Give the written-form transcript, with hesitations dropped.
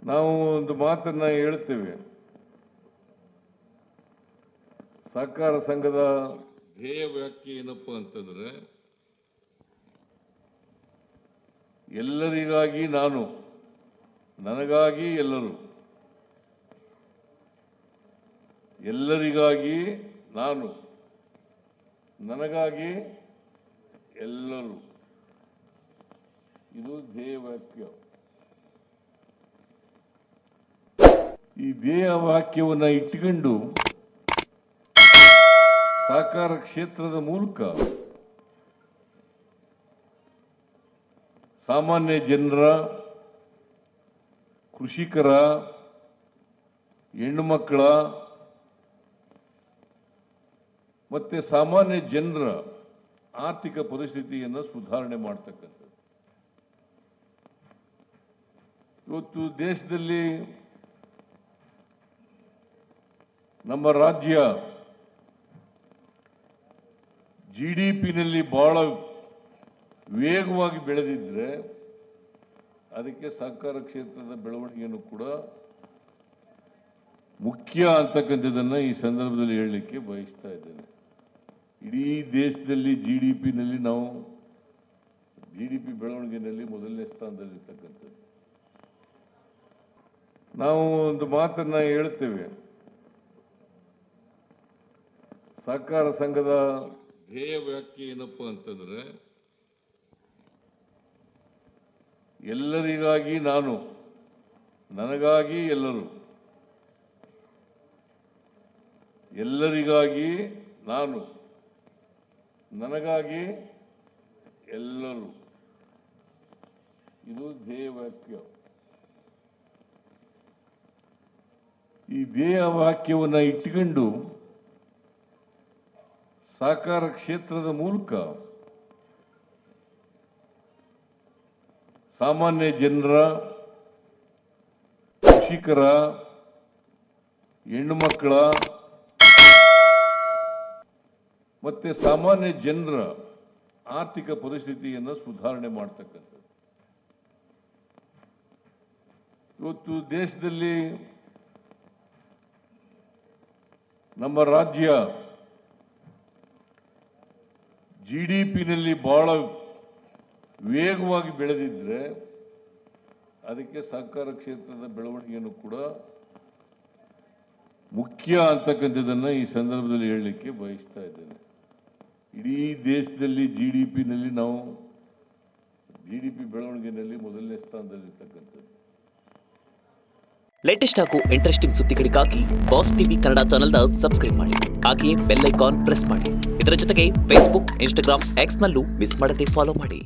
ನಾವು ಒಂದು ಮಾತನ್ನ ಹೇಳ್ತೇವೆ. ಸಹಕಾರ ಸಂಘದ ಧ್ಯೇಯ ವ್ಯಾಖ್ಯೆ ಏನಪ್ಪ ಅಂತಂದ್ರೆ, ಎಲ್ಲರಿಗಾಗಿ ನಾನು, ನನಗಾಗಿ ಎಲ್ಲರೂ. ಎಲ್ಲರಿಗಾಗಿ ನಾನು, ನನಗಾಗಿ ಎಲ್ಲರೂ. ಇದು ಧ್ಯೇಯ ವಾಕ್ಯ. ಈ ಧ್ಯೇಯ ವಾಕ್ಯವನ್ನು ಇಟ್ಟುಕೊಂಡು ಸಹಕಾರ ಕ್ಷೇತ್ರದ ಮೂಲಕ ಸಾಮಾನ್ಯ ಜನರ, ಕೃಷಿಕರ, ಹೆಣ್ಣು ಮಕ್ಕಳ ಮತ್ತೆ ಸಾಮಾನ್ಯ ಜನರ ಆರ್ಥಿಕ ಪರಿಸ್ಥಿತಿಯನ್ನು ಸುಧಾರಣೆ ಮಾಡತಕ್ಕಂಥದ್ದು. ಇವತ್ತು ದೇಶದಲ್ಲಿ ನಮ್ಮ ರಾಜ್ಯ GDPನಲ್ಲಿ ಬಹಳ ವೇಗವಾಗಿ ಬೆಳೆದಿದ್ರೆ ಅದಕ್ಕೆ ಸಹಕಾರ ಕ್ಷೇತ್ರದ ಬೆಳವಣಿಗೆಯನ್ನು ಕೂಡ ಮುಖ್ಯ ಅಂತಕ್ಕಂಥದ್ದನ್ನು ಈ ಸಂದರ್ಭದಲ್ಲಿ ಹೇಳಲಿಕ್ಕೆ ಬಯಸ್ತಾ ಇದ್ದೇನೆ. ಇಡೀ ದೇಶದಲ್ಲಿ GDPನಲ್ಲಿ ನಾವು GDP ಬೆಳವಣಿಗೆಯಲ್ಲಿ ಮೊದಲನೇ ಸ್ಥಾನದಲ್ಲಿರ್ತಕ್ಕಂಥದ್ದು. ನಾವು ಒಂದು ಮಾತನ್ನ ಹೇಳ್ತೇವೆ. ಸಹಕಾರ ಸಂಘದ ಧ್ಯೇಯ ವ್ಯಾಖ್ಯೆ ಏನಪ್ಪ ಅಂತಂದ್ರೆ, ಎಲ್ಲರಿಗಾಗಿ ನಾನು, ನನಗಾಗಿ ಎಲ್ಲರೂ. ಎಲ್ಲರಿಗಾಗಿ ನಾನು, ನನಗಾಗಿ ಎಲ್ಲರೂ. ಇದು ಧ್ಯೇಯ ವಾಕ್ಯ. ಈ ಧ್ಯೇಯ ವಾಕ್ಯವನ್ನು ಇಟ್ಟುಕೊಂಡು ಸಹಕಾರ ಕ್ಷೇತ್ರದ ಮೂಲಕ ಸಾಮಾನ್ಯ ಜನರ, ಕೃಷಿಕರ, ಹೆಣ್ಣು ಮಕ್ಕಳ ಮತ್ತೆ ಸಾಮಾನ್ಯ ಜನರ ಆರ್ಥಿಕ ಪರಿಸ್ಥಿತಿಯನ್ನು ಸುಧಾರಣೆ ಮಾಡತಕ್ಕಂಥದ್ದು. ಇವತ್ತು ದೇಶದಲ್ಲಿ ನಮ್ಮ ರಾಜ್ಯ GDPನಲ್ಲಿ ಬಹಳ ವೇಗವಾಗಿ ಬೆಳೆದಿದ್ರೆ ಅದಕ್ಕೆ ಸಹಕಾರ ಕ್ಷೇತ್ರದ ಬೆಳವಣಿಗೆಯನ್ನು ಕೂಡ ಮುಖ್ಯ ಅಂತಕ್ಕಂಥದ್ದನ್ನು ಈ ಸಂದರ್ಭದಲ್ಲಿ ಹೇಳಲಿಕ್ಕೆ ಬಯಸ್ತಾ ಇದ್ದೇನೆ. ಇಡೀ ದೇಶದಲ್ಲಿ GDPನಲ್ಲಿ ನಾವು GDP ಬೆಳವಣಿಗೆಯಲ್ಲಿ ಮೊದಲನೇ ಸ್ಥಾನದಲ್ಲಿರ್ತಕ್ಕಂಥದ್ದು. ಲೇಟೆಸ್ಟ್ ಹಾಗೂ ಇಂಟ್ರೆಸ್ಟಿಂಗ್ ಸುದ್ದಿಗಳಿಗಾಗಿ ಬಾಸ್ ಟಿವಿ ಕನ್ನಡ ಚಾನೆಲ್ನ ಸಬ್ಸ್ಕ್ರೈಬ್ ಮಾಡಿ. ಹಾಗೆಯೇ ಬೆಲ್ ಐಕಾನ್ ಪ್ರೆಸ್ ಮಾಡಿ. ಇದರ ಜೊತೆಗೆ ಫೇಸ್ಬುಕ್, ಇನ್ಸ್ಟಾಗ್ರಾಮ್, ಎಕ್ಸ್ನಲ್ಲೂ ಮಿಸ್ ಮಾಡದೆ ಫಾಲೋ ಮಾಡಿ.